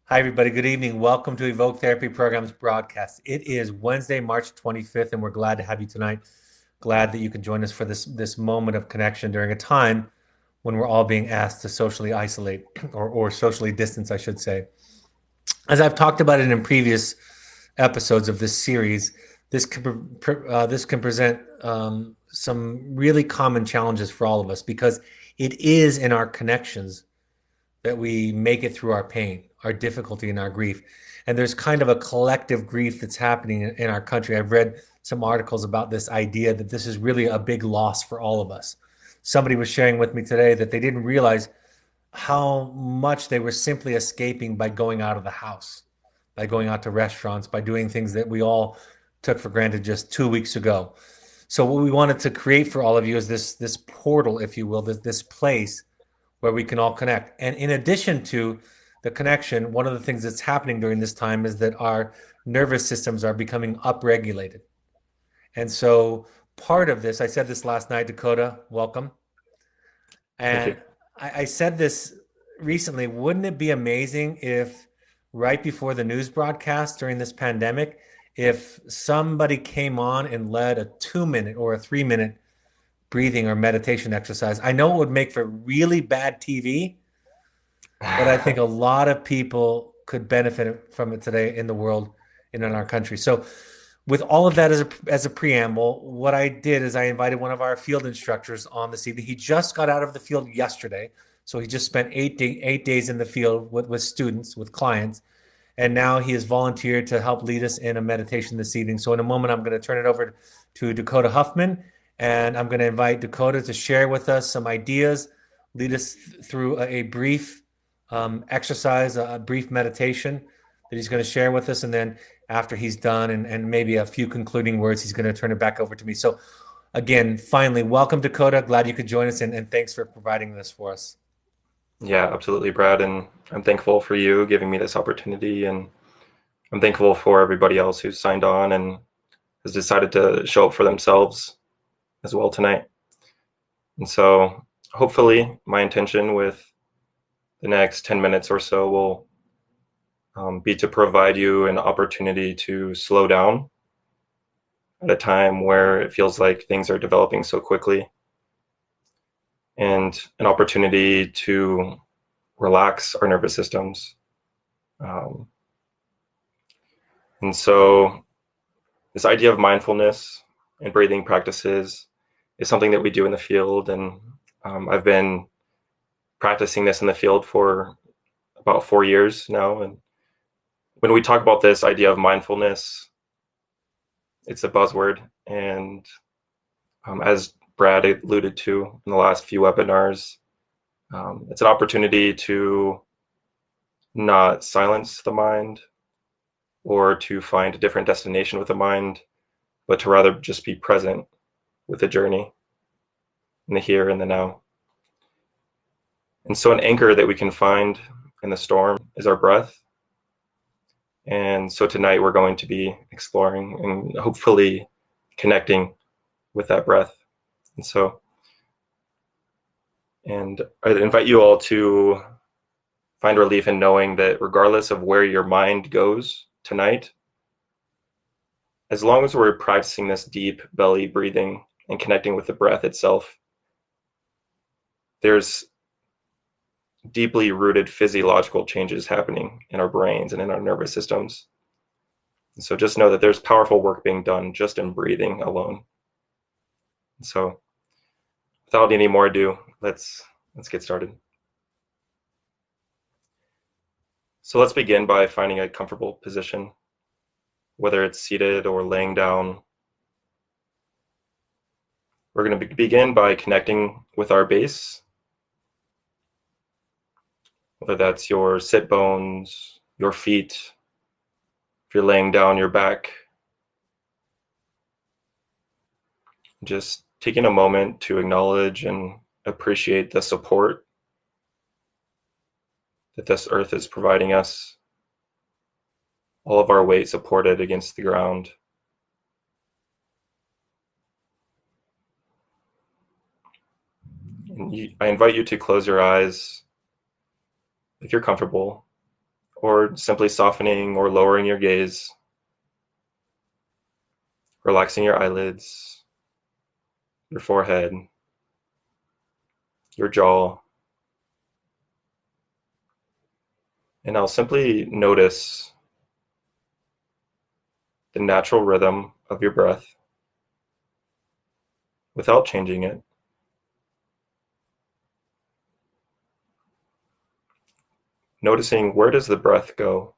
Hi, everybody. Good evening. Welcome to Evoke Therapy Program's broadcast. It is Wednesday, March 25th, and we're glad to have you tonight. Glad that you can join us for this moment of connection during a time when we're all being asked to socially isolate or socially distance, I should say. As I've talked about it in previous episodes of this series, this can present some really common challenges for all of us because it is in our connections that we make it through our pain, our difficulty, and our grief. And there's kind of a collective grief that's happening in our country. I've read some articles about this idea that this is really a big loss for all of us. Somebody was sharing with me today that they didn't realize how much they were simply escaping by going out of the house, by going out to restaurants, by doing things that we all took for granted just 2 weeks ago. So what we wanted to create for all of you is this portal, if you will, this place where we can all connect. And in addition to the connection, one of the things that's happening during this time is that our nervous systems are becoming upregulated. And so part of this, I said this last night, Dakota, welcome. Thank you. And I said this recently. Wouldn't it be amazing if right before the news broadcast during this pandemic, if somebody came on and led a 2 minute or a 3 minute breathing or meditation exercise? I know it would make for really bad TV, but I think a lot of people could benefit from it today in the world and in our country. So, with all of that as a preamble, what I did is I invited one of our field instructors on this evening. He just got out of the field yesterday, so he just spent 8 days in the field with students, with clients, and now he has volunteered to help lead us in a meditation this evening. So, in a moment, I'm going to turn it over to Dakota Huffman, and I'm going to invite Dakota to share with us some ideas, lead us through a brief exercise, a brief meditation that he's going to share with us. And then after he's done and maybe a few concluding words, he's going to turn it back over to me. So, again, finally, welcome, Dakota. Glad you could join us, and thanks for providing this for us. Yeah, absolutely, Brad. And I'm thankful for you giving me this opportunity. And I'm thankful for everybody else who's signed on and has decided to show up for themselves as well tonight. And so hopefully, my intention with the next 10 minutes or so will be to provide you an opportunity to slow down at a time where it feels like things are developing so quickly, and an opportunity to relax our nervous systems. Um, and so this idea of mindfulness and breathing practices is something that we do in the field, and I've been practicing this in the field for about 4 years now. And when we talk about this idea of mindfulness, it's a buzzword, and as Brad alluded to in the last few webinars, it's an opportunity to not silence the mind or to find a different destination with the mind, but to rather just be present with the journey in the here and the now. And so, an anchor that we can find in the storm is our breath. And so, tonight we're going to be exploring and hopefully connecting with that breath. And so, and I invite you all to find relief in knowing that regardless of where your mind goes tonight, as long as we're practicing this deep belly breathing and connecting with the breath itself, there's deeply rooted physiological changes happening in our brains and in our nervous systems. So just know that there's powerful work being done just in breathing alone. So without any more ado, let's get started. So let's begin by finding a comfortable position, whether it's seated or laying down. We're going to begin by connecting with our base, whether that's your sit bones, your feet, if you're laying down your back. Just taking a moment to acknowledge and appreciate the support that this earth is providing us, all of our weight supported against the ground. And I invite you to close your eyes if you're comfortable, or simply softening or lowering your gaze, relaxing your eyelids, your forehead, your jaw. And I'll simply notice the natural rhythm of your breath without changing it. Noticing, where does the breath go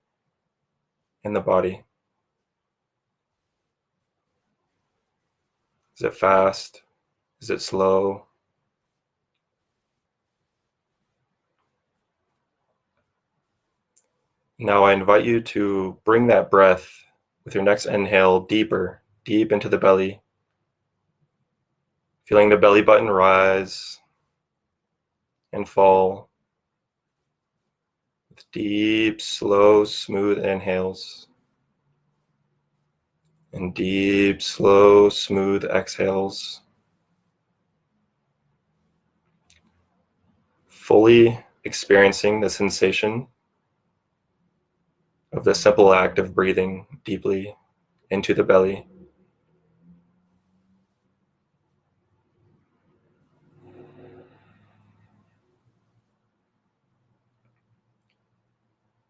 in the body? Is it fast? Is it slow? Now I invite you to bring that breath with your next inhale deeper, deep into the belly, feeling the belly button rise and fall with deep, slow, smooth inhales and deep, slow, smooth exhales. Fully experiencing the sensation of the simple act of breathing deeply into the belly.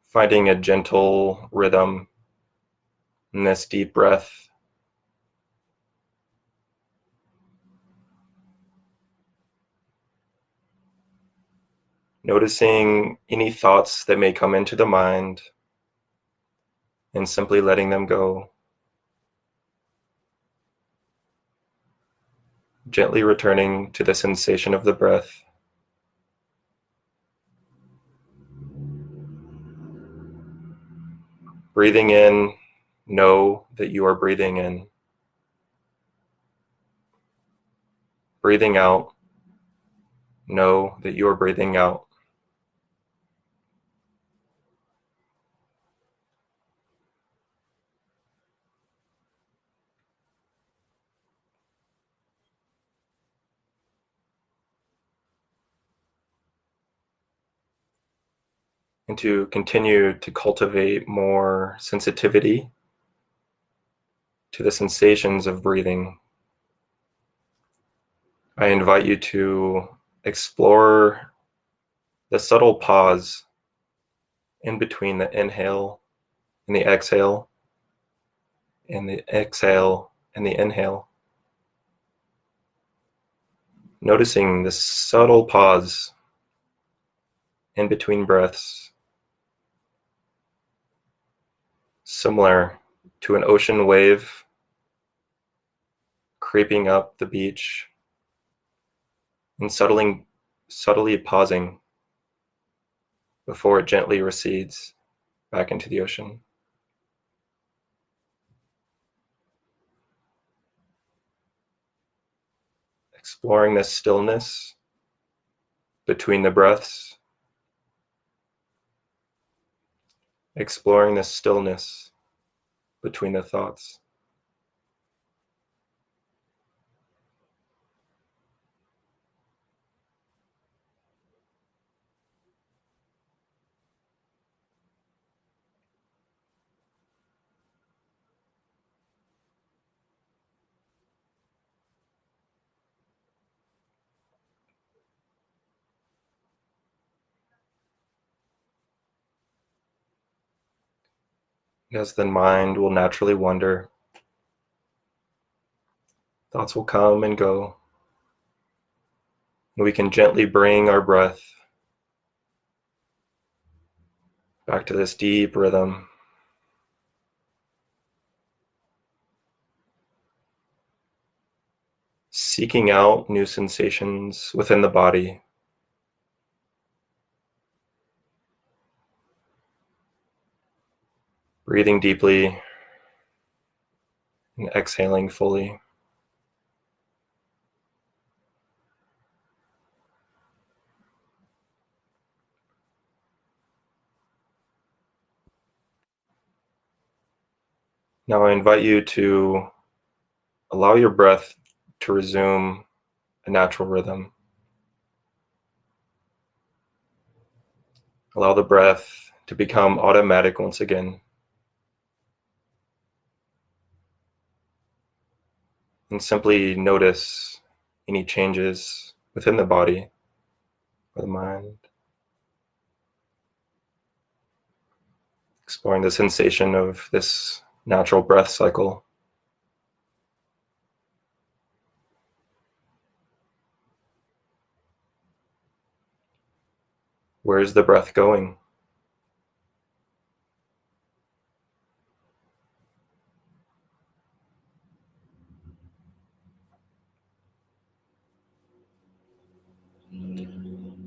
Finding a gentle rhythm in this deep breath. Noticing any thoughts that may come into the mind and simply letting them go. Gently returning to the sensation of the breath. Breathing in, know that you are breathing in. Breathing out, know that you are breathing out. And to continue to cultivate more sensitivity to the sensations of breathing, I invite you to explore the subtle pause in between the inhale and the exhale, and the exhale and the inhale. Noticing this subtle pause in between breaths, similar to an ocean wave creeping up the beach and subtly pausing before it gently recedes back into the ocean. Exploring this stillness between the breaths, exploring this stillness between the thoughts. As the mind will naturally wander, thoughts will come and go. We can gently bring our breath back to this deep rhythm, seeking out new sensations within the body. Breathing deeply and exhaling fully. Now I invite you to allow your breath to resume a natural rhythm. Allow the breath to become automatic once again. And simply notice any changes within the body or the mind. Exploring the sensation of this natural breath cycle. Where is the breath going?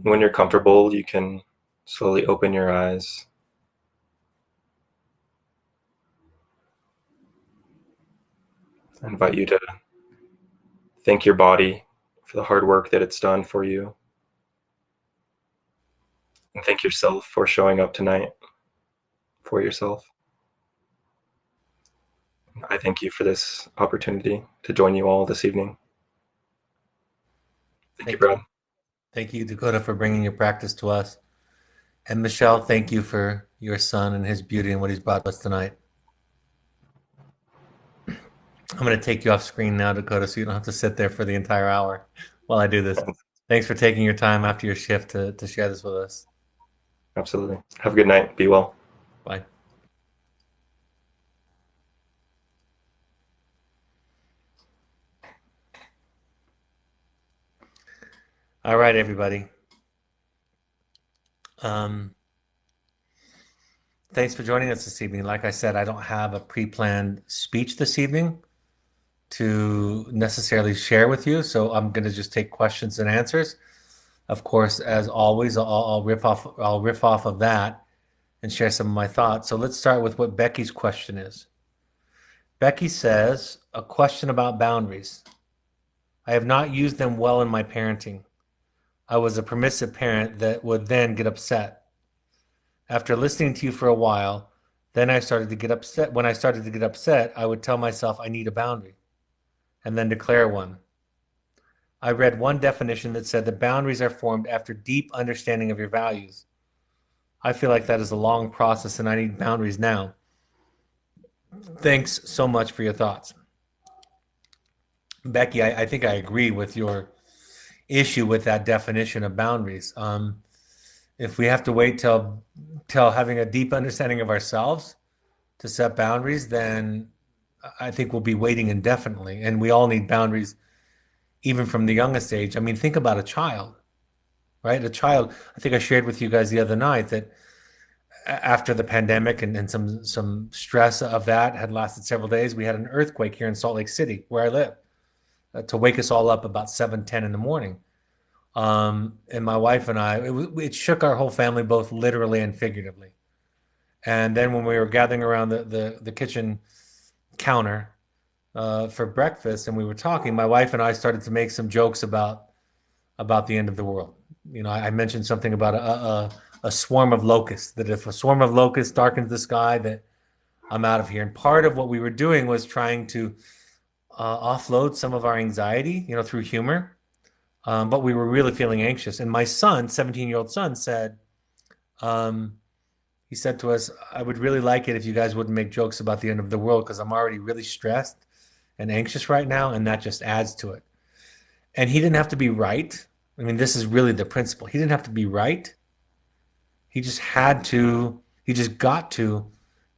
When you're comfortable, you can slowly open your eyes. I invite you to thank your body for the hard work that it's done for you. And thank yourself for showing up tonight for yourself. I thank you for this opportunity to join you all this evening. Thank you, Thank you. Brad. Thank you, Dakota, for bringing your practice to us. And Michelle, thank you for your son and his beauty and what he's brought to us tonight. I'm going to take you off screen now, Dakota, so you don't have to sit there for the entire hour while I do this. Thanks for taking your time after your shift to share this with us. Absolutely. Have a good night. Be well. Bye. All right, everybody. Thanks for joining us this evening. Like I said, I don't have a pre-planned speech this evening to necessarily share with you, so I'm going to just take questions and answers. Of course, as always, I'll riff off of that and share some of my thoughts. So let's start with what Becky's question is. Becky says, a question about boundaries. I have not used them well in my parenting. I was a permissive parent that would then get upset. After listening to you for a while, then I started to get upset. When I started to get upset, I would tell myself I need a boundary and then declare one. I read one definition that said that boundaries are formed after deep understanding of your values. I feel like that is a long process and I need boundaries now. Thanks so much for your thoughts. Becky, I think I agree with your issue with that definition of boundaries. If we have to wait till having a deep understanding of ourselves to set boundaries, then I think we'll be waiting indefinitely. And we all need boundaries, even from the youngest age. I mean, think about a child, right? A child, I think I shared with you guys the other night that after the pandemic and some stress of that had lasted several days, we had an earthquake here in Salt Lake City, where I live, to wake us all up about 7:10 in the morning. And my wife and I, it shook our whole family, both literally and figuratively. And then when we were gathering around the kitchen counter for breakfast and we were talking, my wife and I started to make some jokes about the end of the world. You know, I mentioned something about a swarm of locusts, that if a swarm of locusts darkens the sky, that I'm out of here. And part of what we were doing was trying to offload some of our anxiety, you know, through humor. But we were really feeling anxious. And my son, 17-year-old son, said, he said to us, I would really like it if you guys wouldn't make jokes about the end of the world because I'm already really stressed and anxious right now, and that just adds to it. And he didn't have to be right. I mean, this is really the principle. He didn't have to be right. He just got to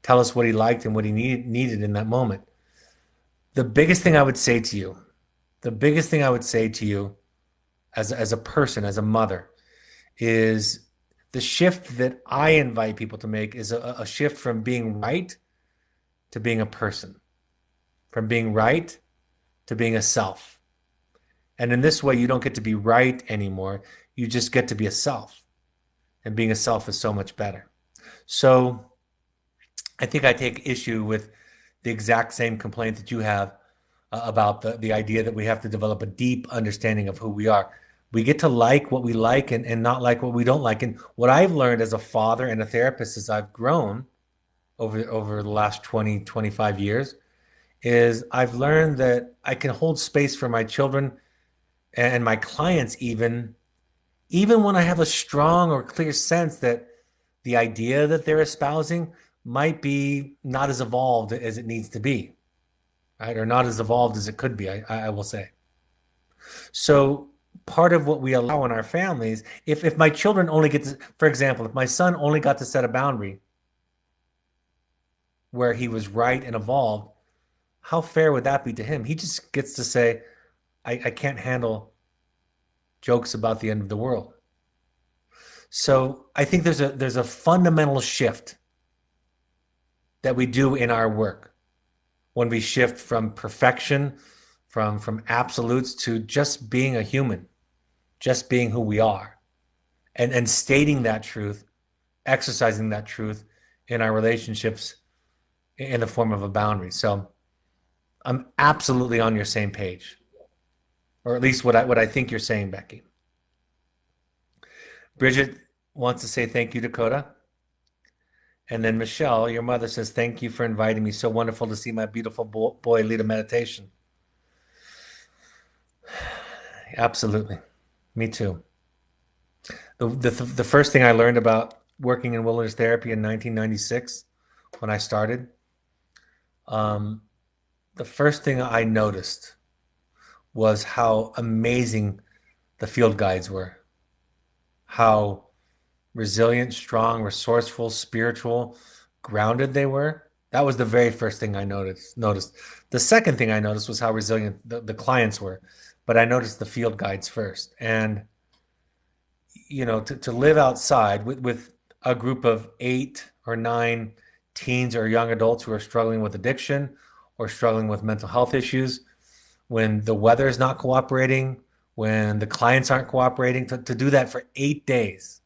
tell us what he liked and what he needed in that moment. The biggest thing I would say to you, as a person, as a mother, is the shift that I invite people to make is a shift from being right to being a person, from being right to being a self. And in this way, you don't get to be right anymore. You just get to be a self. And being a self is so much better. So I think I take issue with the exact same complaint that you have about the idea that we have to develop a deep understanding of who we are. We get to like what we like and not like what we don't like. And what I've learned as a father and a therapist as I've grown over the last 20, 25 years is I've learned that I can hold space for my children and my clients even when I have a strong or clear sense that the idea that they're espousing might be not as evolved as it needs to be, right? Or not as evolved as it could be, I will say. So part of what we allow in our families, if my children only get to, for example, if my son only got to set a boundary where he was right and evolved, how fair would that be to him? He just gets to say, I can't handle jokes about the end of the world. So I think there's a fundamental shift that we do in our work when we shift from perfection, from absolutes to just being a human, just being who we are, and stating that truth, exercising that truth in our relationships in the form of a boundary. So I'm absolutely on your same page, or at least what I think you're saying, Becky. Bridget wants to say thank you, Dakota. And then Michelle, your mother, says, thank you for inviting me. So wonderful to see my beautiful boy lead a meditation. Absolutely. Me too. The first thing I learned about working in wilderness therapy in 1996 when I started, um, the first thing I noticed was how amazing the field guides were, how resilient, strong, resourceful, spiritual, grounded they were. That was the very first thing I noticed. The second thing I noticed was how resilient the clients were. But I noticed the field guides first. And, to live outside with a group of 8 or 9 teens or young adults who are struggling with addiction or struggling with mental health issues, when the weather is not cooperating, when the clients aren't cooperating, to do that for 8 days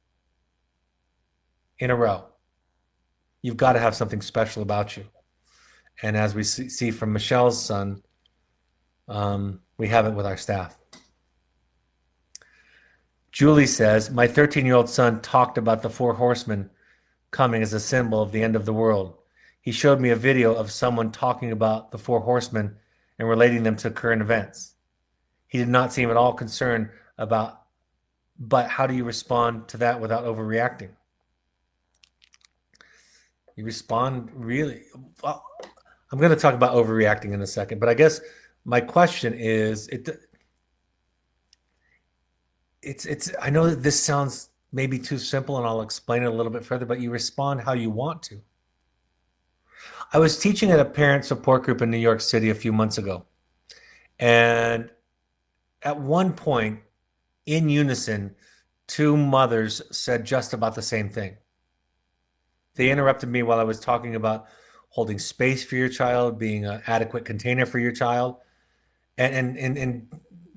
in a row, you've got to have something special about you. And as we see from Michelle's son, we have it with our staff. Julie says, my 13-year-old son talked about the 4 horsemen coming as a symbol of the end of the world. He showed me a video of someone talking about the 4 horsemen and relating them to current events. He did not seem at all concerned about, but how do you respond to that without overreacting? You respond really well. I'm going to talk about overreacting in a second, but I guess my question is, I know that this sounds maybe too simple, and I'll explain it a little bit further, but you respond how you want to. I was teaching at a parent support group in New York City a few months ago, and at one point, in unison, 2 mothers said just about the same thing. They interrupted me while I was talking about holding space for your child, being an adequate container for your child, and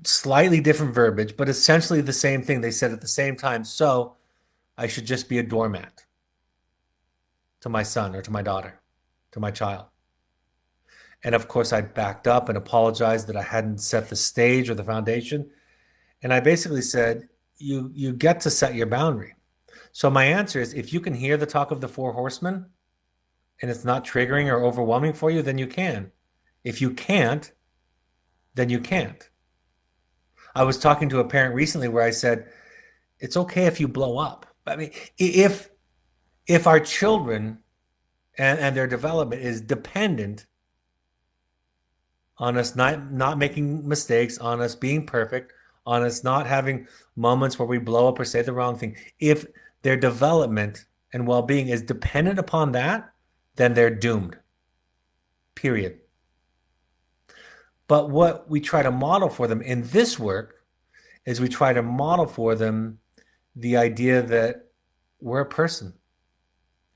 slightly different verbiage, but essentially the same thing. They said at the same time, so I should just be a doormat to my son or to my daughter, to my child. And of course, I backed up and apologized that I hadn't set the stage or the foundation. And I basically said, you get to set your boundary. So my answer is, if you can hear the talk of the 4 horsemen and it's not triggering or overwhelming for you, then you can. If you can't, then you can't. I was talking to a parent recently where I said, it's okay if you blow up. I mean, if our children and their development is dependent on us not making mistakes, on us being perfect, on us not having moments where we blow up or say the wrong thing, if their development and well-being is dependent upon that, then they're doomed. Period. But what we try to model for them in this work is we try to model for them the idea that we're a person.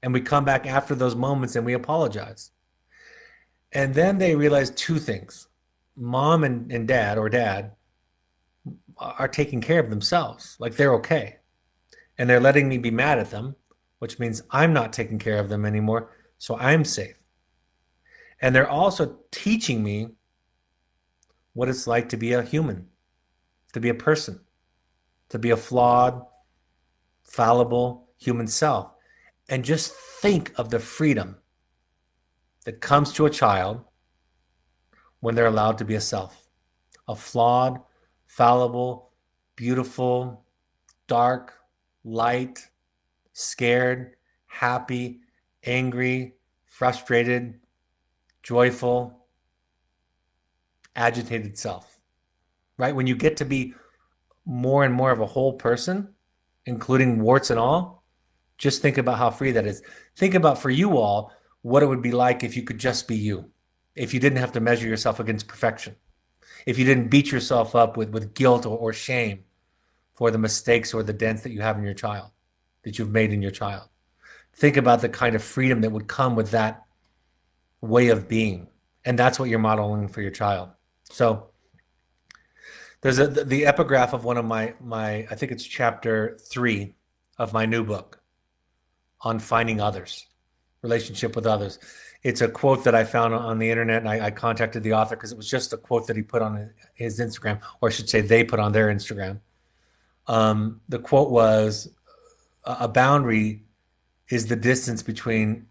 And we come back after those moments and we apologize. And then they realize 2 things. Mom and dad, or dad, are taking care of themselves. Like, they're okay. And they're letting me be mad at them, which means I'm not taking care of them anymore. So I'm safe. And they're also teaching me what it's like to be a human, to be a person, to be a flawed, fallible human self. And just think of the freedom that comes to a child when they're allowed to be a self, a flawed, fallible, beautiful, dark, light, scared, happy, angry, frustrated, joyful, agitated self, right? When you get to be more and more of a whole person, including warts and all, just think about how free that is. Think about for you all what it would be like if you could just be you, if you didn't have to measure yourself against perfection, if you didn't beat yourself up with guilt or shame for the mistakes or the dents that you have in your child, that you've made in your child. Think about the kind of freedom that would come with that way of being. And that's what you're modeling for your child. So there's the epigraph of one of my I think it's chapter 3 of my new book on finding others, relationship with others. It's a quote that I found on the internet, and I contacted the author because it was just a quote that he put on his Instagram, or I should say they put on their Instagram. The quote was, a boundary is the distance between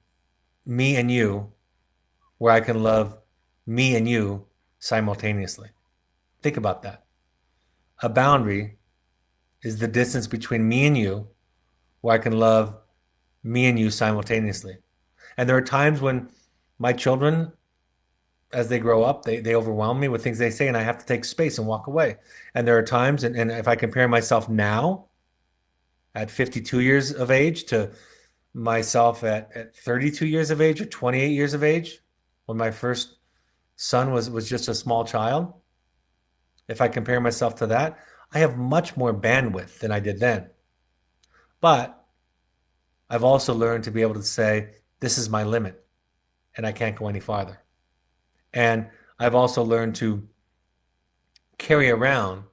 me and you where I can love me and you simultaneously. Think about that. A boundary is the distance between me and you where I can love me and you simultaneously. And there are times when my children, as they grow up, they overwhelm me with things they say, and I have to take space and walk away. And there are times, and if I compare myself now at 52 years of age to myself at 32 years of age or 28 years of age, when my first son was just a small child, if I compare myself to that, I have much more bandwidth than I did then. But I've also learned to be able to say, this is my limit and I can't go any farther. And I've also learned to carry around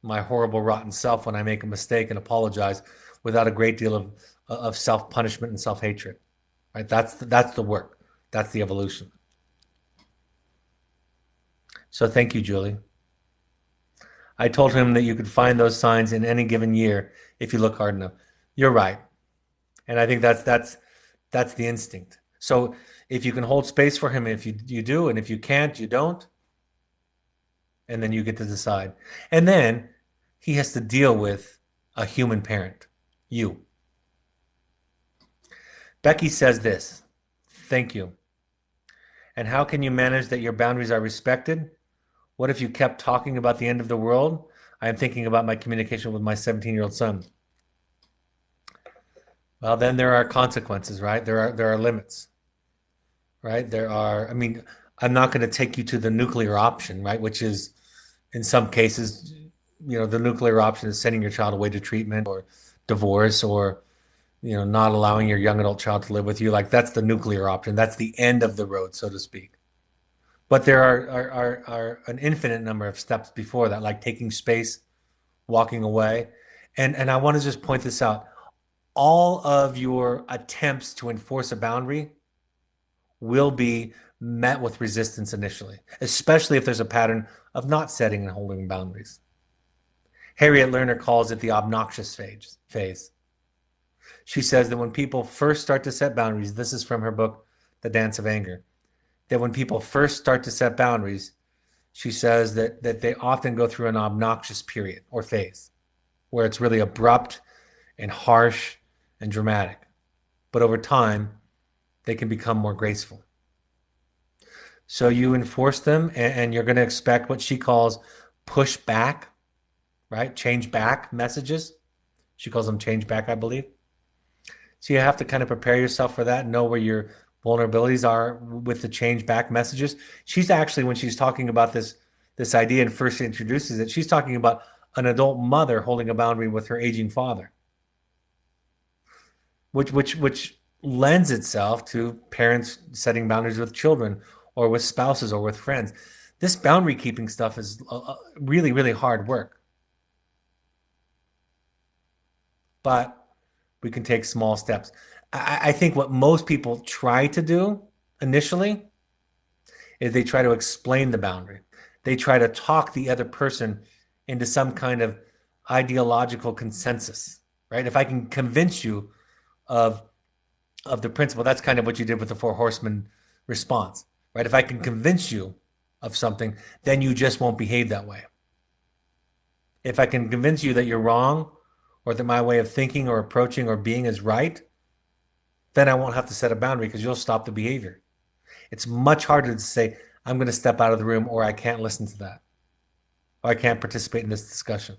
my horrible, rotten self when I make a mistake and apologize without a great deal of self-punishment and self-hatred. Right? That's the work. That's the evolution. So thank you, Julie. I told him that you could find those signs in any given year if you look hard enough. You're right. And I think that's the instinct. So if you can hold space for him, if you do, and if you can't, you don't. And then you get to decide. And then he has to deal with a human parent, you. Becky says this, thank you. And how can you manage that your boundaries are respected? What if you kept talking about the end of the world? I am thinking about my communication with my 17-year-old son. Well, then there are consequences, right? There are limits, right? I mean, I'm not going to take you to the nuclear option, right? Which is, in some cases, the nuclear option is sending your child away to treatment or divorce or, not allowing your young adult child to live with you. Like that's the nuclear option. That's the end of the road, so to speak. But there are an infinite number of steps before that, like taking space, walking away. And I want to just point this out. All of your attempts to enforce a boundary will be met with resistance initially, especially if there's a pattern of not setting and holding boundaries. Harriet Lerner calls it the obnoxious phase. She says that when people first start to set boundaries, this is from her book, The Dance of Anger, that when people first start to set boundaries, she says that they often go through an obnoxious period or phase where it's really abrupt and harsh and dramatic. But over time, they can become more graceful. So you enforce them, and you're going to expect what she calls push back, right? Change back messages. She calls them change back, I believe. So you have to kind of prepare yourself for that, know where your vulnerabilities are with the change back messages. She's actually, when she's talking about this idea and first introduces it, she's talking about an adult mother holding a boundary with her aging father, which lends itself to parents setting boundaries with children or with spouses or with friends. This boundary keeping stuff is really, really hard work. But we can take small steps. I think what most people try to do initially is they try to explain the boundary. They try to talk the other person into some kind of ideological consensus, right? If I can convince you of the principle, that's kind of what you did with the Four Horsemen response, right? If I can convince you of something, then you just won't behave that way. If I can convince you that you're wrong or that my way of thinking or approaching or being is right, then I won't have to set a boundary because you'll stop the behavior. It's much harder to say, I'm going to step out of the room, or I can't listen to that, or I can't participate in this discussion.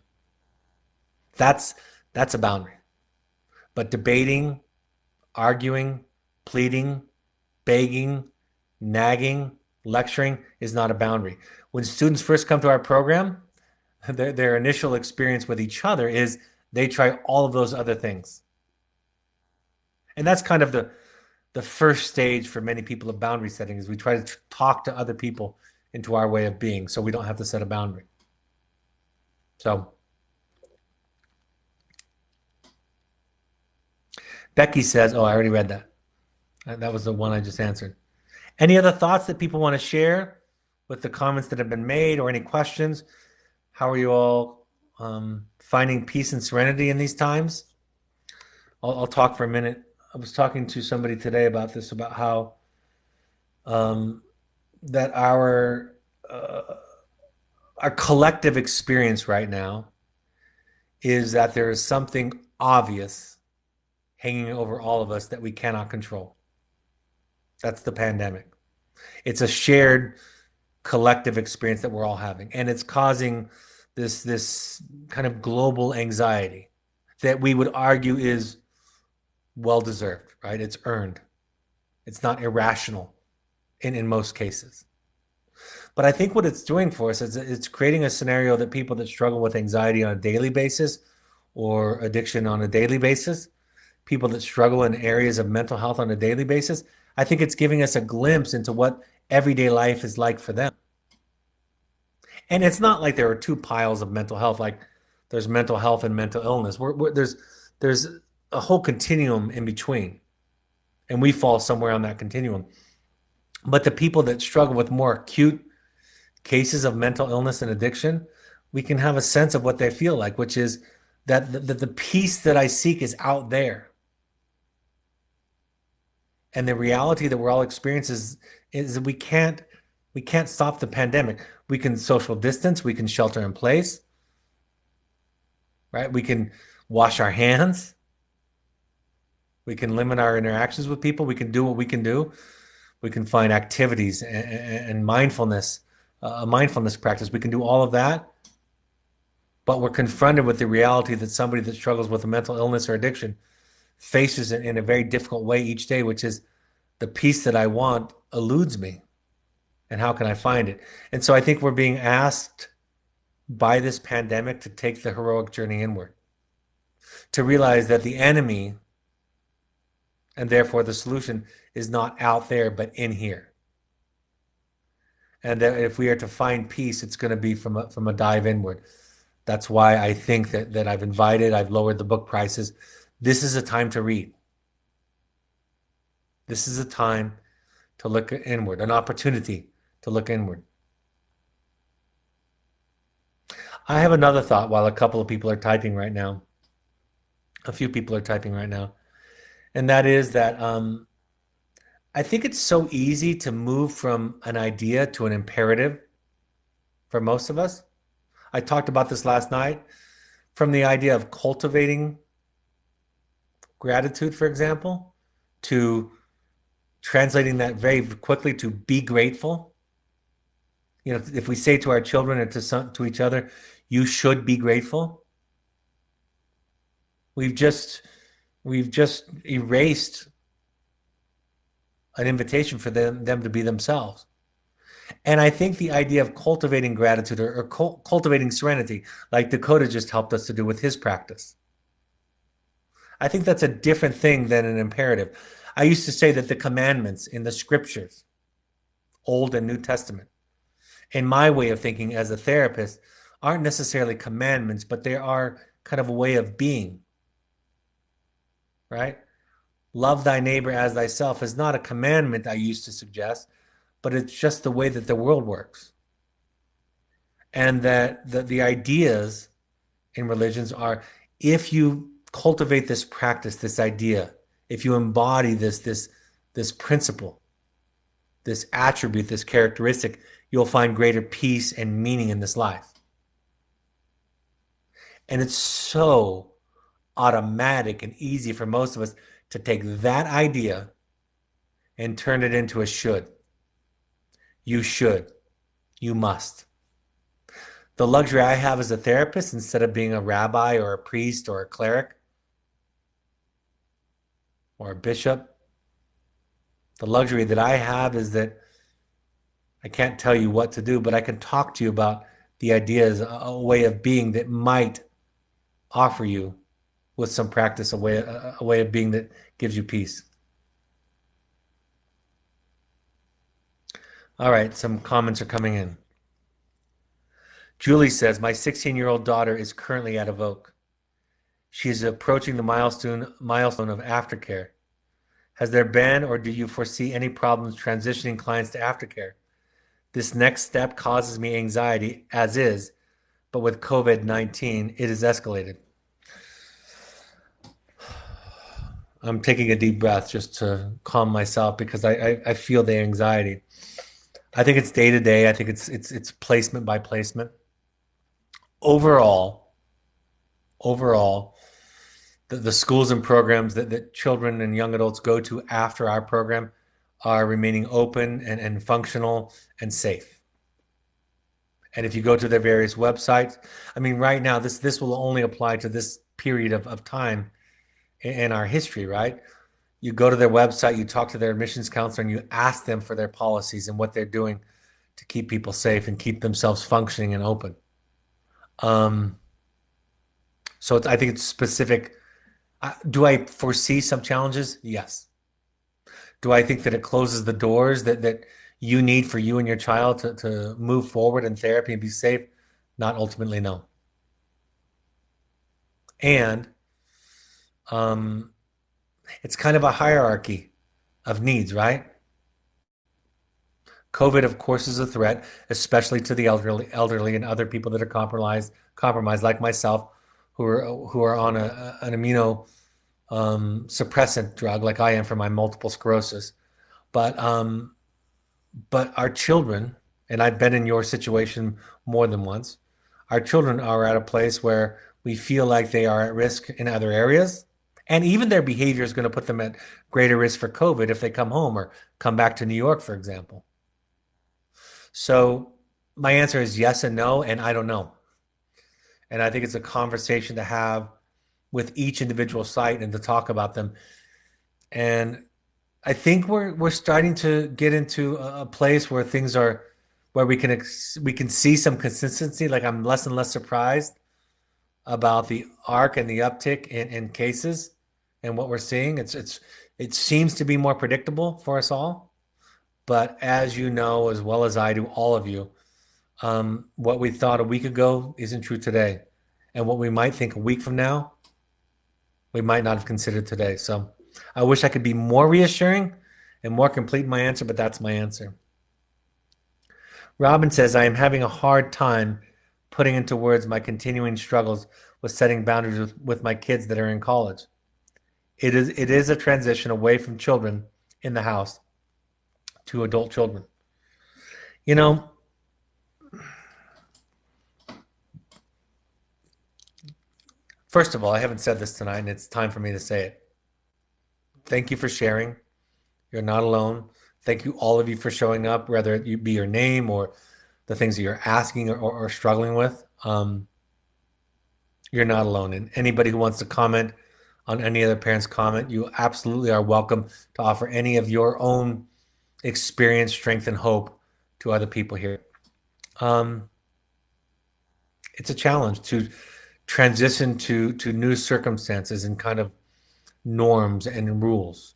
That's a boundary. But debating, arguing, pleading, begging, nagging, lecturing is not a boundary. When students first come to our program, their initial experience with each other is they try all of those other things. And that's kind of the first stage for many people of boundary setting is we try to talk to other people into our way of being so we don't have to set a boundary. So Becky says, oh, I already read that. That was the one I just answered. Any other thoughts that people want to share with the comments that have been made or any questions? How are you all finding peace and serenity in these times? I'll talk for a minute. I was talking to somebody today about this, about how that our collective experience right now is that there is something obvious hanging over all of us that we cannot control. That's the pandemic. It's a shared collective experience that we're all having, and it's causing this kind of global anxiety that we would argue is well deserved, right? It's earned. It's not irrational in most cases. But I think what it's doing for us is it's creating a scenario that people that struggle with anxiety on a daily basis or addiction on a daily basis, people that struggle in areas of mental health on a daily basis, I think it's giving us a glimpse into what everyday life is like for them. And it's not like there are two piles of mental health, like there's mental health and mental illness. There's a whole continuum in between, and we fall somewhere on that continuum. But the people that struggle with more acute cases of mental illness and addiction, we can have a sense of what they feel like, which is that the peace that I seek is out there. And the reality that we're all experiencing is that we can't stop the pandemic. We can social distance, we can shelter in place, right? We can wash our hands, we can limit our interactions with people, we can do what we can do. We can find activities and mindfulness, a mindfulness practice. We can do all of that, but we're confronted with the reality that somebody that struggles with a mental illness or addiction faces it in a very difficult way each day, which is the peace that I want eludes me. And how can I find it? And so I think we're being asked by this pandemic to take the heroic journey inward, to realize that the enemy and therefore the solution is not out there, but in here. And that if we are to find peace, it's going to be from a dive inward. That's why I think that I've lowered the book prices. This is a time to read. This is a time to look inward, an opportunity to look inward. I have another thought while a couple of people are typing right now. A few people are typing right now. And that is that I think it's so easy to move from an idea to an imperative for most of us. I talked about this last night, from the idea of cultivating gratitude, for example, to translating that very quickly to be grateful. You know, if we say to our children or to each other, you should be grateful, we've just erased an invitation for them to be themselves. And I think the idea of cultivating gratitude or cultivating serenity, like Dakota just helped us to do with his practice, I think that's a different thing than an imperative. I used to say that the commandments in the scriptures, Old and New Testament, in my way of thinking as a therapist, aren't necessarily commandments, but they are kind of a way of being, right? Love thy neighbor as thyself is not a commandment I used to suggest, but it's just the way that the world works. And that the ideas in religions are, if you cultivate this practice, this idea, if you embody this principle, this attribute, this characteristic, you'll find greater peace and meaning in this life. And it's so automatic and easy for most of us to take that idea and turn it into a should. You should. You must. The luxury I have as a therapist, instead of being a rabbi or a priest or a cleric or a bishop, the luxury that I have is that I can't tell you what to do, but I can talk to you about the ideas, a way of being that might offer you, with some practice, a way of being that gives you peace. All right, some comments are coming in. Julie says, my 16-year-old daughter is currently at Evoke. She is approaching the milestone of Aftercare. Has there been or do you foresee any problems transitioning clients to Aftercare? This next step causes me anxiety, as is, but with COVID-19, it has escalated. I'm taking a deep breath just to calm myself because I feel the anxiety. I think it's day to day. I think it's placement by placement. Overall, the schools and programs that children and young adults go to after our program are remaining open and functional and safe. And if you go to their various websites, I mean, right now, this will only apply to this period of time in our history, right? You go to their website, you talk to their admissions counselor, and you ask them for their policies and what they're doing to keep people safe and keep themselves functioning and open. So I think it's specific. Do I foresee some challenges? Yes. Do I think that it closes the doors that you need for you and your child to move forward in therapy and be safe? Not ultimately, no. And it's kind of a hierarchy of needs, right? COVID, of course, is a threat, especially to the elderly and other people that are compromised like myself, who are on an immuno suppressant drug, like I am for my multiple sclerosis. But our children, and I've been in your situation more than once, our children are at a place where we feel like they are at risk in other areas. And even their behavior is going to put them at greater risk for COVID if they come home or come back to New York, for example. So my answer is yes and no, and I don't know. And I think it's a conversation to have with each individual site and to talk about them. And I think we're starting to get into a place where things are where we can see some consistency. Like, I'm less and less surprised about the arc and the uptick in cases and what we're seeing. It seems to be more predictable for us all. But as you know, as well as I do, all of you, what we thought a week ago isn't true today. And what we might think a week from now, we might not have considered today. So I wish I could be more reassuring and more complete in my answer, but that's my answer. Robin says, I am having a hard time putting into words my continuing struggles with setting boundaries with my kids that are in college. It is a transition away from children in the house to adult children. You know, first of all, I haven't said this tonight, and it's time for me to say it. Thank you for sharing. You're not alone. Thank you, all of you, for showing up, whether it be your name or the things that you're asking or struggling with. You're not alone. And anybody who wants to comment on any other parent's comment, you absolutely are welcome to offer any of your own experience, strength, and hope to other people here. It's a challenge to transition to new circumstances and kind of norms and rules,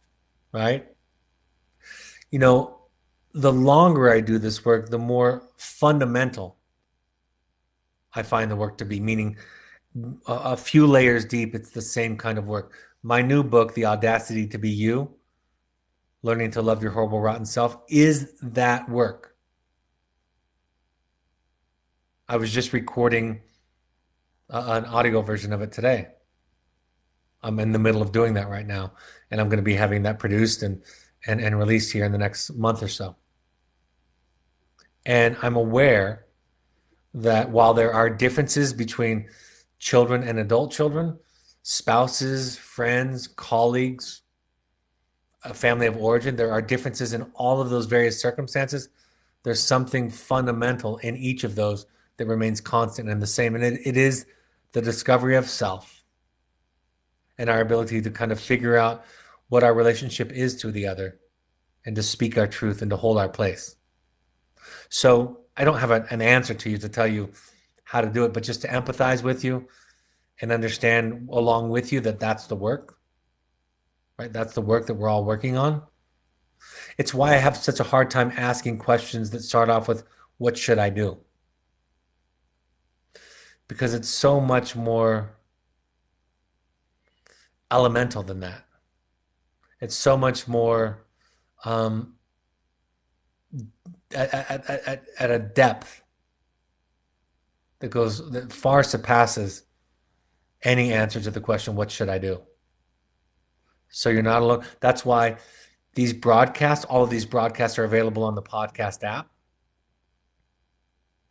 right? You know, the longer I do this work, the more fundamental I find the work to be, meaning a few layers deep, it's the same kind of work. My new book, The Audacity to Be You, Learning to Love Your Horrible, Rotten Self, is that work. I was just recording an audio version of it today. I'm in the middle of doing that right now, and I'm going to be having that produced and released here in the next month or so. And I'm aware that while there are differences between children and adult children, spouses, friends, colleagues, a family of origin. There are differences in all of those various circumstances. There's something fundamental in each of those that remains constant and the same. And it is the discovery of self and our ability to kind of figure out what our relationship is to the other and to speak our truth and to hold our place. So I don't have an answer to you to tell you how to do it, but just to empathize with you and understand along with you that that's the work, right? That's the work that we're all working on. It's why I have such a hard time asking questions that start off with, what should I do? Because it's so much more elemental than that. It's so much more um, at a depth that far surpasses any answer to the question, what should I do? So you're not alone. That's why all of these broadcasts are available on the podcast app,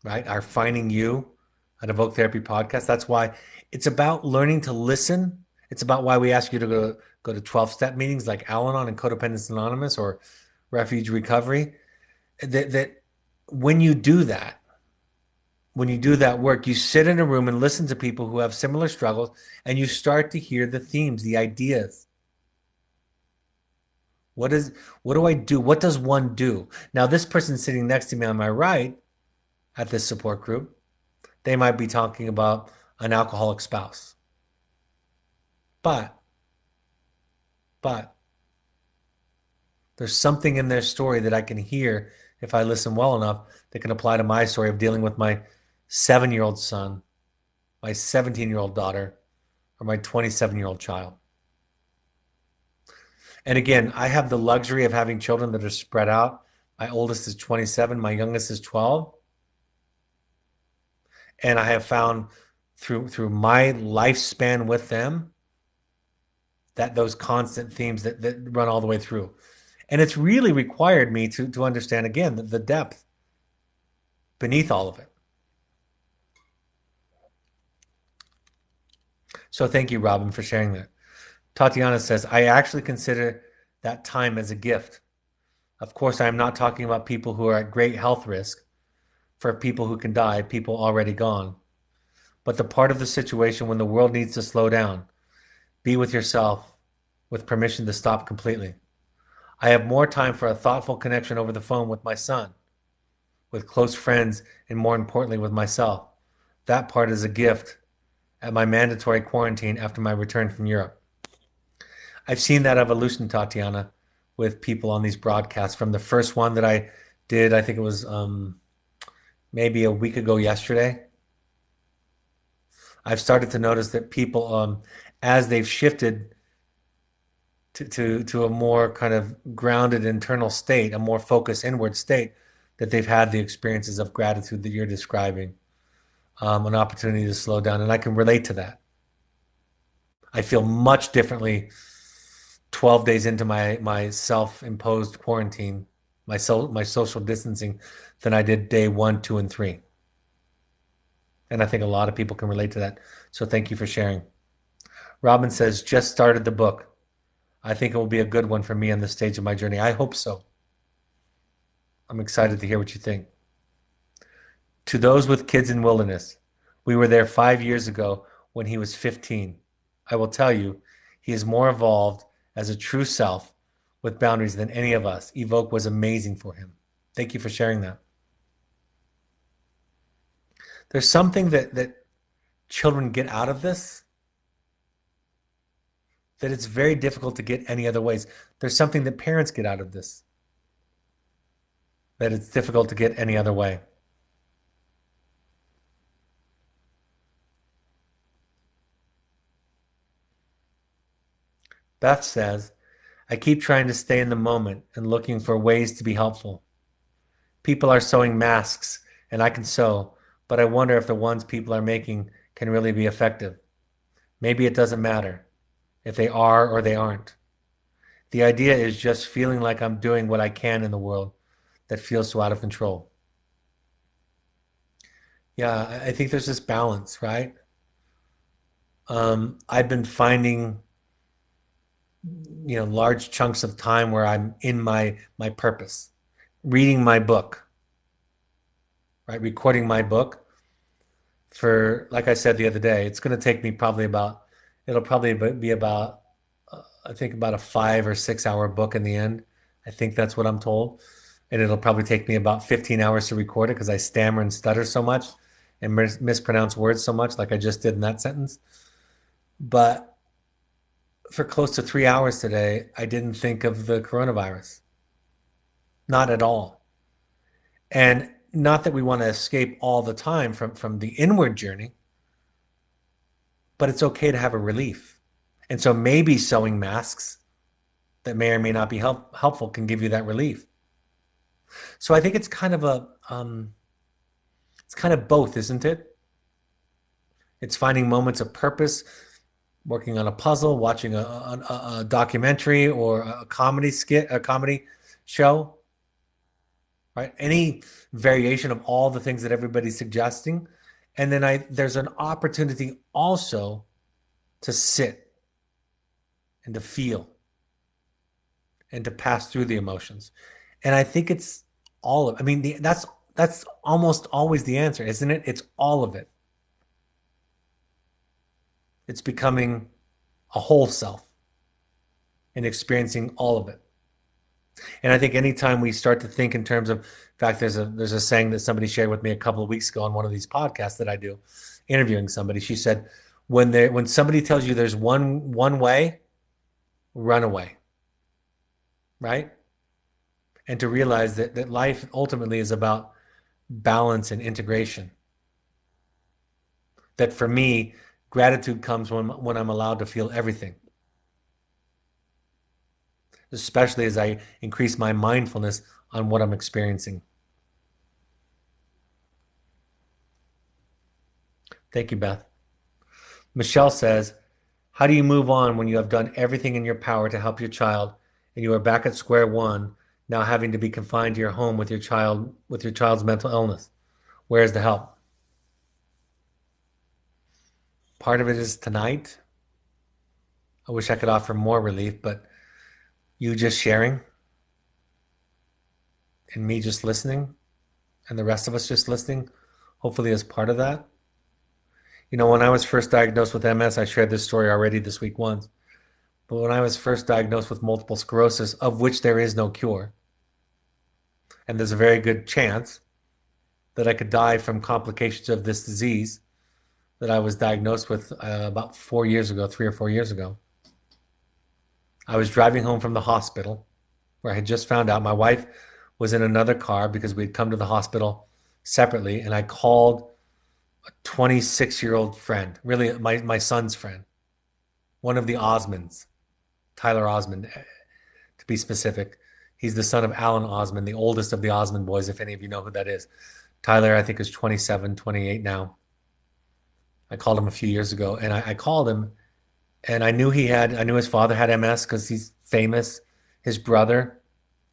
right? Our Finding You, an Evoke Therapy podcast. That's why it's about learning to listen. It's about why we ask you to go to 12-step meetings like Al-Anon and Codependence Anonymous or Refuge Recovery. That when you do that, work, you sit in a room and listen to people who have similar struggles, and you start to hear the themes, the ideas. What do I do? What does one do? Now, this person sitting next to me on my right at this support group, they might be talking about an alcoholic spouse. But there's something in their story that I can hear if I listen well enough that can apply to my story of dealing with my 7-year-old son, my 17-year-old daughter, or my 27-year-old child. And again, I have the luxury of having children that are spread out. My oldest is 27, my youngest is 12. And I have found through my lifespan with them that those constant themes that run all the way through. And it's really required me to understand, again, the depth beneath all of it. So thank you, Robin, for sharing that. Tatiana says, I actually consider that time as a gift. Of course, I am not talking about people who are at great health risk, for people who can die, people already gone, but the part of the situation when the world needs to slow down, be with yourself with permission to stop completely. I have more time for a thoughtful connection over the phone with my son, with close friends, and more importantly, with myself. That part is a gift at my mandatory quarantine after my return from Europe. I've seen that evolution, Tatiana, with people on these broadcasts. From the first one that I did, I think it was maybe a week ago yesterday, I've started to notice that people, as they've shifted to a more kind of grounded internal state, a more focused inward state, that they've had the experiences of gratitude that you're describing, an opportunity to slow down. And I can relate to that. I feel much differently 12 days into my self-imposed quarantine, my social distancing, than I did day 1, 2, and 3. And I think a lot of people can relate to that. So thank you for sharing. Robin says, just started the book. I think it will be a good one for me on this stage of my journey. I hope so. I'm excited to hear what you think. To those with kids in wilderness, we were there 5 years ago when he was 15. I will tell you, he is more evolved as a true self with boundaries than any of us. Evoke was amazing for him. Thank you for sharing that. There's something that children get out of this that it's very difficult to get any other ways. There's something that parents get out of this that it's difficult to get any other way. Beth says, I keep trying to stay in the moment and looking for ways to be helpful. People are sewing masks, and I can sew, but I wonder if the ones people are making can really be effective. Maybe it doesn't matter if they are or they aren't. The idea is just feeling like I'm doing what I can in the world that feels so out of control. Yeah, I think there's this balance, right? I've been finding, large chunks of time where I'm in my purpose, reading my book, right? Recording my book for, like I said the other day, it's going to take me it'll probably be about, I think about a 5 or 6 hour book in the end. I think that's what I'm told. And it'll probably take me about 15 hours to record it because I stammer and stutter so much and mispronounce words so much, like I just did in that sentence. But for close to 3 hours today, I didn't think of the coronavirus. Not at all. And not that we want to escape all the time from the inward journey, but it's okay to have a relief. And so maybe sewing masks that may or may not be helpful can give you that relief. So I think it's kind of both, isn't it? It's finding moments of purpose, working on a puzzle, watching a documentary or a comedy skit, a comedy show, right? Any variation of all the things that everybody's suggesting. And then there's an opportunity also to sit and to feel and to pass through the emotions. And I think it's all of, I mean, that's almost always the answer, isn't it? It's all of it. It's becoming a whole self and experiencing all of it. And I think anytime we start to think in terms of, in fact, there's a saying that somebody shared with me a couple of weeks ago on one of these podcasts that I do, interviewing somebody. She said, when somebody tells you there's one way, run away, right? And to realize that life ultimately is about balance and integration. That for me, gratitude comes when I'm allowed to feel everything, especially as I increase my mindfulness on what I'm experiencing. Thank you, Beth. Michelle says, how do you move on when you have done everything in your power to help your child and you are back at square one, now having to be confined to your home with your child's mental illness? Where is the help? Part of it is tonight. I wish I could offer more relief, but you just sharing and me just listening and the rest of us just listening, hopefully is part of that. When I was first diagnosed with MS, I shared this story already this week once, but when I was first diagnosed with multiple sclerosis, of which there is no cure, and there's a very good chance that I could die from complications of this disease that I was diagnosed with about 4 years ago, 3 or 4 years ago. I was driving home from the hospital where I had just found out my wife was in another car because we'd come to the hospital separately, and I called a 26-year-old friend, really my son's friend, one of the Osmonds, Tyler Osmond, to be specific. He's the son of Alan Osmond, the oldest of the Osmond boys, if any of you know who that is. Tyler, I think, is 27, 28 now. I called him a few years ago, and I called him, and I knew his father had MS because he's famous. His brother,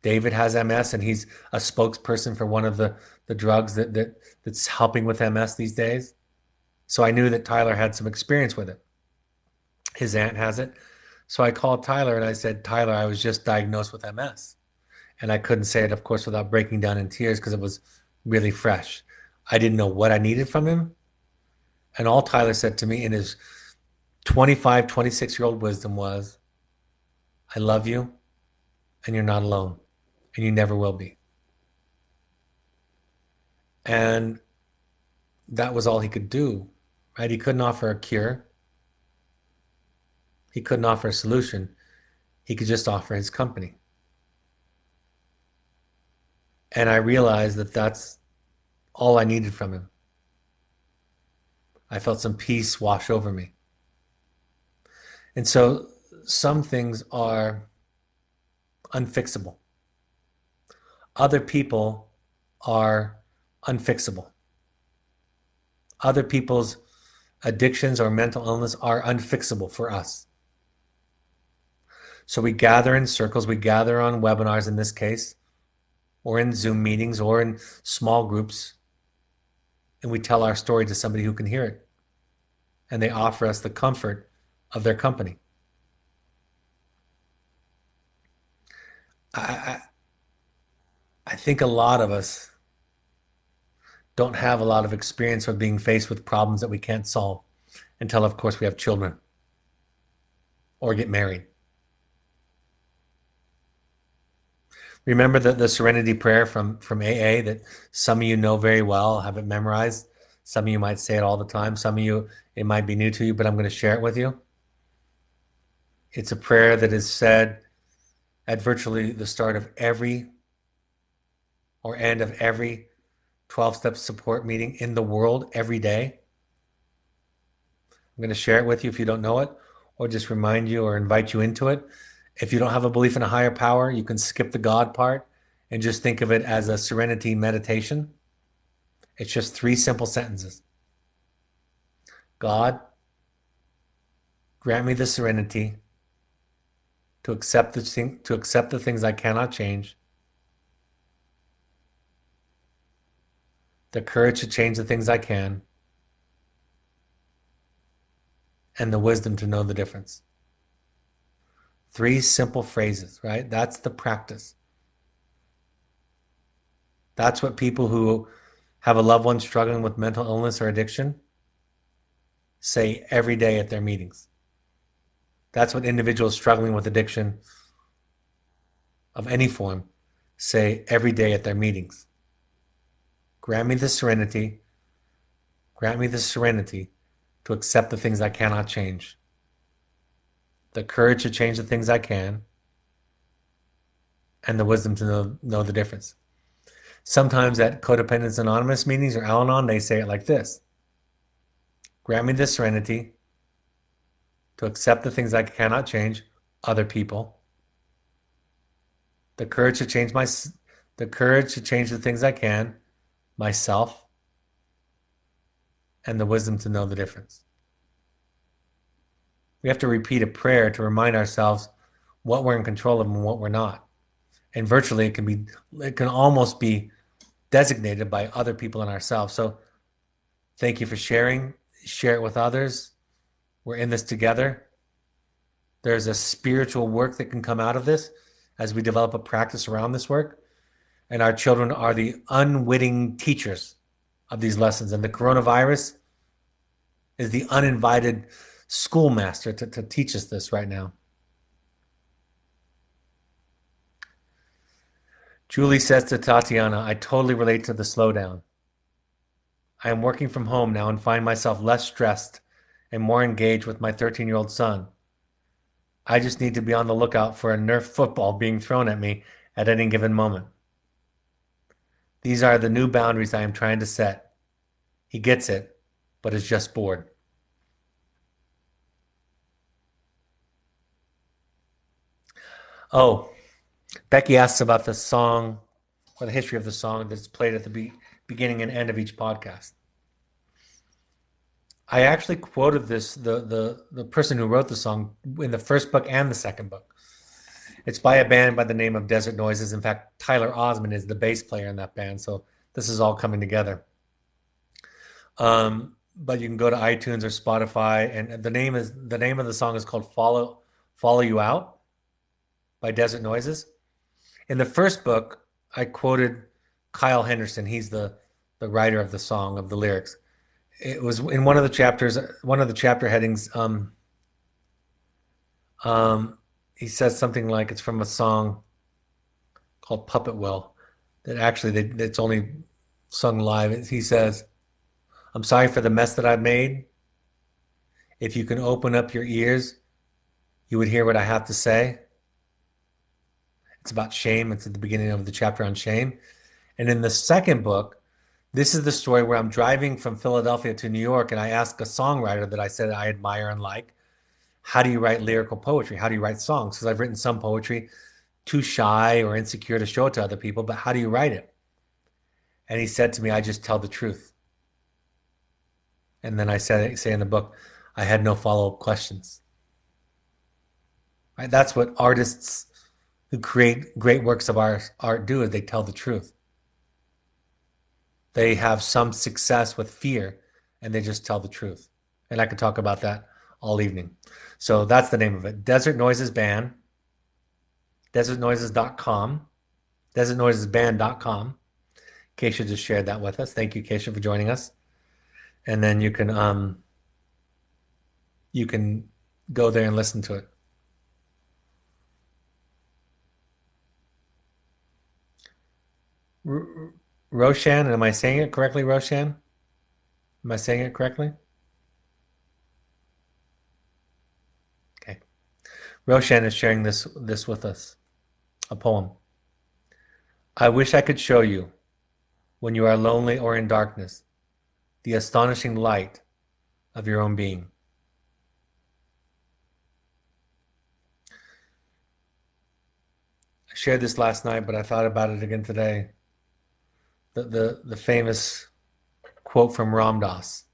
David, has MS, and he's a spokesperson for one of the drugs that's helping with MS these days. So I knew that Tyler had some experience with it. His aunt has it. So I called Tyler and I said, Tyler, I was just diagnosed with MS. And I couldn't say it, of course, without breaking down in tears because it was really fresh. I didn't know what I needed from him. And all Tyler said to me in his 25, 26-year-old wisdom was, I love you and you're not alone and you never will be. And that was all he could do, right? He couldn't offer a cure. He couldn't offer a solution. He could just offer his company. And I realized that that's all I needed from him. I felt some peace wash over me. And so some things are unfixable. Other people are unfixable. Other people's addictions or mental illness are unfixable for us. So we gather in circles, we gather on webinars in this case, or in Zoom meetings, or in small groups, and we tell our story to somebody who can hear it. and they offer us the comfort of their company. I, I think a lot of us don't have a lot of experience with being faced with problems that we can't solve until, of course, we have children or get married. Remember the Serenity Prayer from AA that some of you know very well, have it memorized. Some of you might say it all the time. Some of you, it might be new to you, but I'm going to share it with you. It's a prayer that is said at virtually the start of every or end of every 12-step support meeting in the world every day. I'm going to share it with you if you don't know it, or just remind you or invite you into it. If you don't have a belief in a higher power, you can skip the God part and just think of it as a serenity meditation. It's just 3 simple sentences. God, grant me the serenity to accept the things I cannot change, the courage to change the things I can, and the wisdom to know the difference. 3 simple phrases, right? That's the practice. That's what people who have a loved one struggling with mental illness or addiction say every day at their meetings. That's what individuals struggling with addiction of any form say every day at their meetings. Grant me the serenity. Grant me the serenity to accept the things I cannot change, the courage to change the things I can, and the wisdom to know the difference. Sometimes at Codependence Anonymous meetings or Al-Anon, they say it like this. Grant me the serenity to accept the things I cannot change, other people, the courage to change the things I can, myself, and the wisdom to know the difference. We have to repeat a prayer to remind ourselves what we're in control of and what we're not. And virtually it can almost be designated by other people and ourselves. So thank you for sharing. Share it with others. We're in this together. There's a spiritual work that can come out of this as we develop a practice around this work. And our children are the unwitting teachers of these lessons. And the coronavirus is the uninvited schoolmaster to teach us this right now. Julie says to Tatiana, I totally relate to the slowdown. I am working from home now and find myself less stressed and more engaged with my 13-year-old son. I just need to be on the lookout for a Nerf football being thrown at me at any given moment. These are the new boundaries I am trying to set. He gets it, but is just bored. Oh, Becky asks about the song or the history of the song that's played at the beginning and end of each podcast. I actually quoted the person who wrote the song in the first book and the second book. It's by a band by the name of Desert Noises. In fact, Tyler Osmond is the bass player in that band, so this is all coming together. But you can go to iTunes or Spotify, and the name of the song is called "Follow You Out" by Desert Noises. In the first book, I quoted Kyle Henderson. He's the writer of the song, of the lyrics. It was in one of the chapters, one of the chapter headings. He says something like it's from a song called Puppet Will that actually it's only sung live. He says, I'm sorry for the mess that I've made. If you can open up your ears, you would hear what I have to say. It's about shame. It's at the beginning of the chapter on shame. And in the second book, this is the story where I'm driving from Philadelphia to New York, and I ask a songwriter that I said I admire and like, how do you write lyrical poetry? How do you write songs? Because I've written some poetry, too shy or insecure to show it to other people, but how do you write it? And he said to me, I just tell the truth. And then I say in the book, I had no follow-up questions. Right? That's what artists who create great works of art do, is they tell the truth. They have some success with fear, and they just tell the truth. and I could talk about that all evening. So that's the name of it. Desert Noises Band, desertnoises.com, desertnoisesband.com. Keisha just shared that with us. Thank you, Keisha, for joining us. And then you can go there and listen to it. Roshan, am I saying it correctly, Roshan? Am I saying it correctly? Okay. Roshan is sharing this with us, a poem. I wish I could show you, when you are lonely or in darkness, the astonishing light of your own being. I shared this last night, but I thought about it again today. The famous quote from Ram Dass,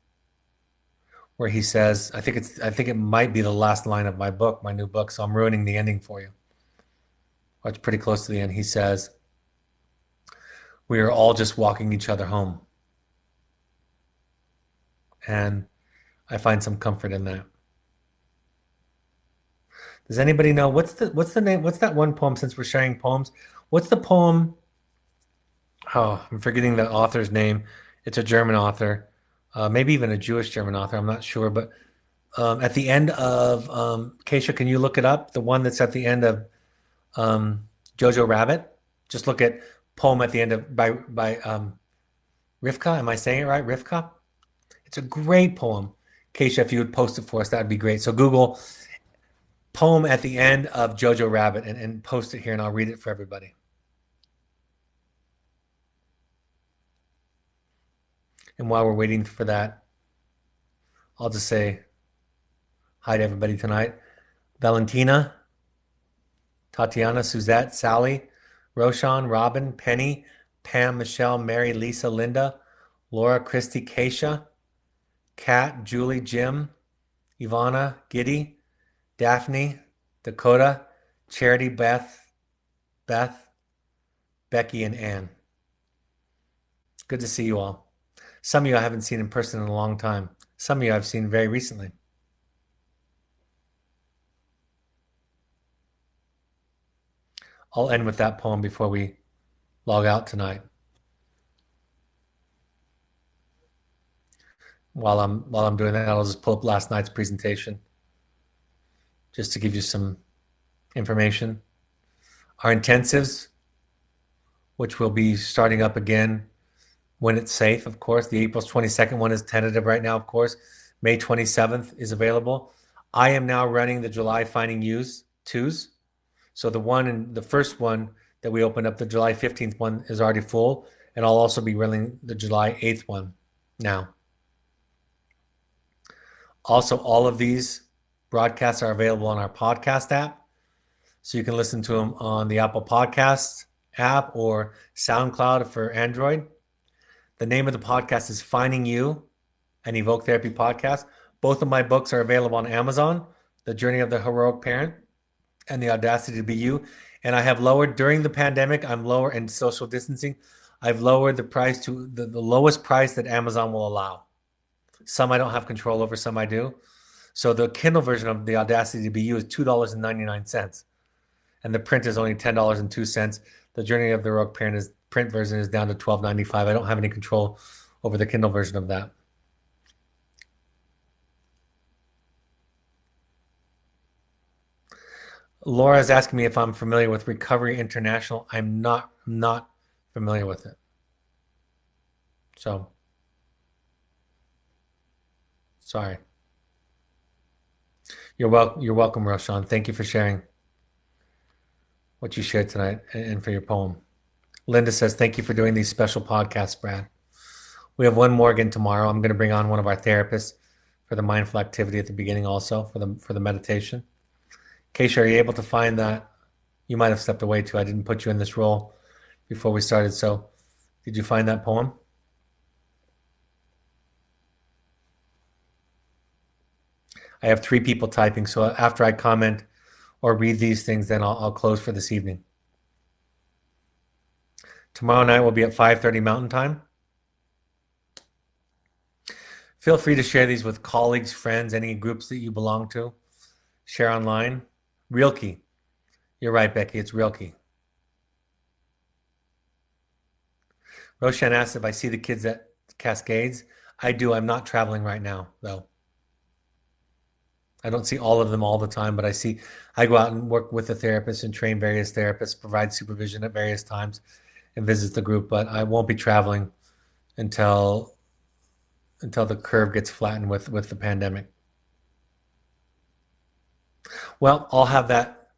where he says, I think it might be the last line of my book, my new book, so I'm ruining the ending for you. Or it's pretty close to the end. He says, we are all just walking each other home. And I find some comfort in that. Does anybody know what's the name? What's that one poem, since we're sharing poems? What's the poem? Oh, I'm forgetting the author's name. It's a German author, maybe even a Jewish German author. I'm not sure, but at the end of Keisha, can you look it up? The one that's at the end of Jojo Rabbit. Just look at poem at the end of by Rivka. Am I saying it right? Rivka. It's a great poem. Keisha, if you would post it for us, that'd be great. So Google poem at the end of Jojo Rabbit and post it here, and I'll read it for everybody. And while we're waiting for that, I'll just say hi to everybody tonight. Valentina, Tatiana, Suzette, Sally, Roshan, Robin, Penny, Pam, Michelle, Mary, Lisa, Linda, Laura, Christy, Keisha, Kat, Julie, Jim, Ivana, Giddy, Daphne, Dakota, Charity, Beth, Becky, and Ann. Good to see you all. Some of you I haven't seen in person in a long time. Some of you I've seen very recently. I'll end with that poem before we log out tonight. While I'm doing that, I'll just pull up last night's presentation just to give you some information. Our intensives, which will be starting up again when it's safe, of course. The April 22nd one is tentative right now, of course. May 27th is available. I am now running the July Finding You's twos. So the first one that we opened up, the July 15th one, is already full. And I'll also be running the July 8th one now. Also, all of these broadcasts are available on our podcast app. So you can listen to them on the Apple Podcasts app or SoundCloud for Android. The name of the podcast is Finding You, an Evoke Therapy podcast. Both of my books are available on Amazon, The Journey of the Heroic Parent and The Audacity to Be You. And I have lowered, during the pandemic, I'm lower in social distancing. I've lowered the price to the lowest price that Amazon will allow. Some I don't have control over, some I do. So the Kindle version of The Audacity to Be You is $2.99. And the print is only $10.02. The Journey of the Heroic Parent is print version is down to $12.95. I don't have any control over the Kindle version of that. Laura is asking me if I'm familiar with Recovery International. I'm not familiar with it. So, sorry. You're welcome, Roshan. Thank you for sharing what you shared tonight and for your poem. Linda says, thank you for doing these special podcasts, Brad. We have one more again tomorrow. I'm going to bring on one of our therapists for the mindful activity at the beginning also for the meditation. Keisha, are you able to find that? You might have stepped away too. I didn't put you in this role before we started. So did you find that poem? I have 3 people typing. So after I comment or read these things, then I'll close for this evening. Tomorrow night will be at 5:30 Mountain Time. Feel free to share these with colleagues, friends, any groups that you belong to. Share online. Real key. You're right, Becky. It's real key. Roshan asked if I see the kids at Cascades. I do. I'm not traveling right now, though. I don't see all of them all the time, but I go out and work with the therapist and train various therapists, provide supervision at various times, and visit the group. But I won't be traveling until the curve gets flattened with the pandemic. Well, I'll have that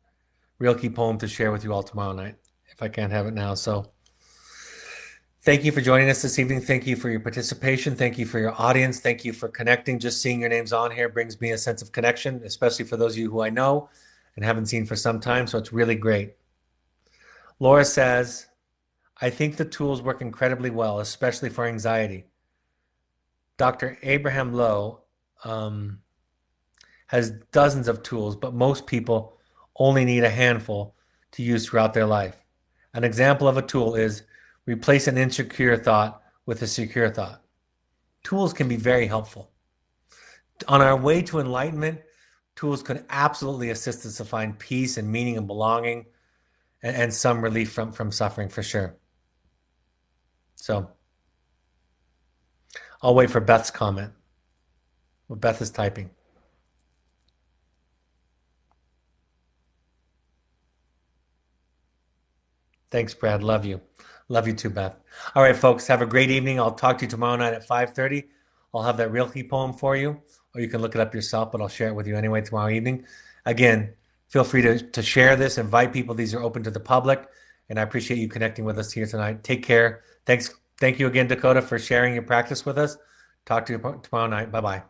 real key poem to share with you all tomorrow night if I can't have it now. So thank you for joining us this evening. Thank you for your participation. Thank you for your audience. Thank you for connecting. Just seeing your names on here brings me a sense of connection, especially for those of you who I know and haven't seen for some time. So it's really great. Laura says, I think the tools work incredibly well, especially for anxiety. Dr. Abraham Lowe has dozens of tools, but most people only need a handful to use throughout their life. An example of a tool is replace an insecure thought with a secure thought. Tools can be very helpful. On our way to enlightenment, tools could absolutely assist us to find peace and meaning and belonging and some relief from suffering for sure. So I'll wait for Beth's comment. What Beth is typing. Thanks, Brad. Love you. Love you too, Beth. All right, folks, have a great evening. I'll talk to you tomorrow night at 5:30. I'll have that real key poem for you, or you can look it up yourself, but I'll share it with you anyway tomorrow evening. Again, feel free to share this, invite people. These are open to the public, and I appreciate you connecting with us here tonight. Take care. Thank you again, Dakota, for sharing your practice with us. Talk to you tomorrow night. Bye-bye.